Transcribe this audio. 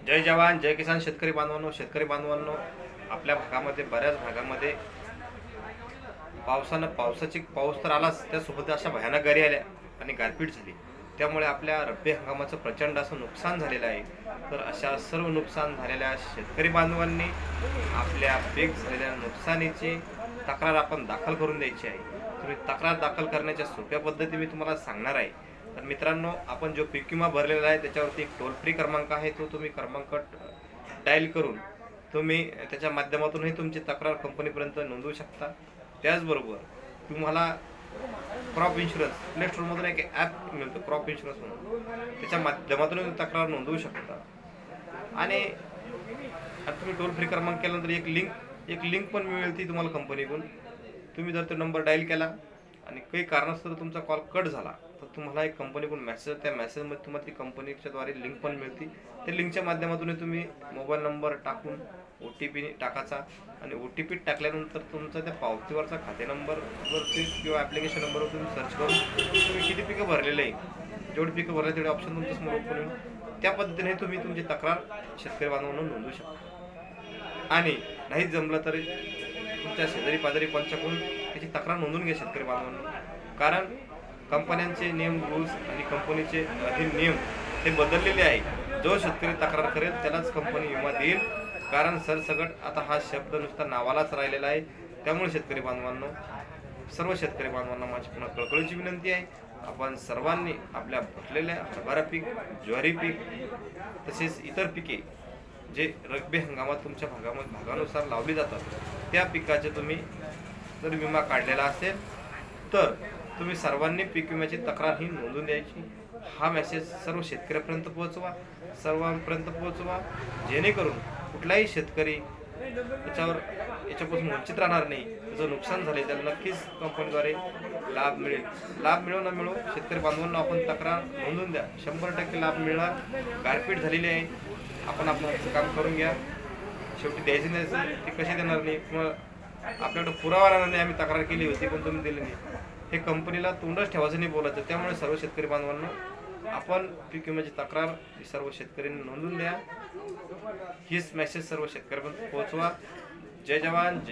जय जवान जय किसान शेतकरी बांधवांनो, आपल्या भागामध्ये बऱ्याच भागामध्ये पाऊस तर आलाच, त्यासोबत अशा भयानक गारी आल्या आणि गारपीट झाली. त्यामुळे आपल्या रब्बी हंगामाचं प्रचंड असं नुकसान झालेलं आहे. तर अशा सर्व नुकसान झालेल्या शेतकरी बांधवांनी आपल्या पीक झालेल्या नुकसानीची तक्रार आपण दाखल करून द्यायची आहे. तुम्ही तक्रार दाखल करण्याच्या सोप्या पद्धती मी तुम्हाला सांगणार आहे. तर मित्रांनो, आपण जो पीक विमा भरलेला आहे त्याच्यावरती एक टोल फ्री क्रमांक आहे, तो तुम्ही क्रमांक डायल करून तुम्ही त्याच्या माध्यमातूनही तुमची तक्रार कंपनीपर्यंत नोंदवू शकता. त्याचबरोबर तुम्हाला क्रॉप इन्शुरन्स प्ले स्टोरमधून एक ॲप मिळतं, क्रॉप इन्शुरन्स म्हणून, त्याच्या माध्यमातून तक्रार नोंदवू शकता. आणि आता तुम्ही टोल फ्री क्रमांक केल्यानंतर एक लिंक पण मिळेल ती तुम्हाला कंपनीकडून. तुम्ही जर तो नंबर डायल केला आणि काही कारणास्तव तुमचा कॉल कट झाला तर तुम्हाला एक कंपनीकडून मेसेज, त्या मेसेजमध्ये तुम्हाला ती कंपनीच्या द्वारे लिंक पण मिळते. त्या लिंकच्या माध्यमातून तुम्ही मोबाईल नंबर टाकून OTP टाकायचा आणि OTP टाकल्यानंतर तुमचा त्या पावतीवरचा खाते नंबरवरती किंवा ॲप्लिकेशन नंबरवर तुम्ही सर्च करून तुम्ही किती पिकं भरलेले आहे, जेवढी पिकं भरले तेवढे ऑप्शन तुमच्या समोर ओपन होईल. त्या पद्धतीने तुम्ही तुमची तक्रार शेतकरी बांधवांना नोंदवू शकता. आणि नाही जमलं तरी तुमच्या शेजारी पाजारी पंचाकडून त्याची तक्रार नोंदवून घ्या शेतकरी बांधवांना. कारण कंपन्यांचे नियम, रूल्स आणि कंपनीचे नियम हे बदललेले आहे. जो शेतकरी तक्रार करेल त्यालाच कंपनी विमा देईल. कारण सरसकट आता हा शब्द नुसता नावालाच राहिलेला आहे. त्यामुळे सर्व शेतकरी बांधवांना माझी पुन्हा कळकळीची विनंती आहे, आपण सर्वांनी आपल्या भरलेल्या हरभरा पीक, ज्वारी पीक तसेच इतर पिके जे रब्बी हंगामात तुमच्या भागानुसार लावली जातात, त्या पिकाचे तुम्ही जर विमा काढलेला असेल तर तुम्ही सर्वांनी पीक विम्याची तक्रार ही नोंदवून द्यायची. हा मेसेज सर्व शेतकऱ्यापर्यंत सर्वांपर्यंत पोहोचवा, जेणेकरून कुठलाही शेतकरी याच्यापासून वंचित राहणार नाही. त्याचं नुकसान झाले त्याला नक्कीच कंपनीद्वारे लाभ मिळेल. लाभ मिळो न मिळो, शेतकरी बांधवांना आपण तक्रार नोंदवून द्या, 100% लाभ मिळणार. गारपीट झालेली आहे, आपण आपलं काम करून घ्या. शेवटी द्यायचं नाही ते कसे देणार नाही, किंवा आपल्याकडे पुरावा राहणार नाही आम्ही तक्रार केली होती पण तुम्ही दिली नाही, हे कंपनीला तोंडच ठेवायचं नाही, बोलायचं. त्यामुळे सर्व शेतकरी बांधवांना आपण पीक विम्याची तक्रार ही सर्व शेतकऱ्यांनी नोंदवून द्या. हीच मेसेज सर्व शेतकऱ्यांपर्यंत पोहोचवा. जय जवान जय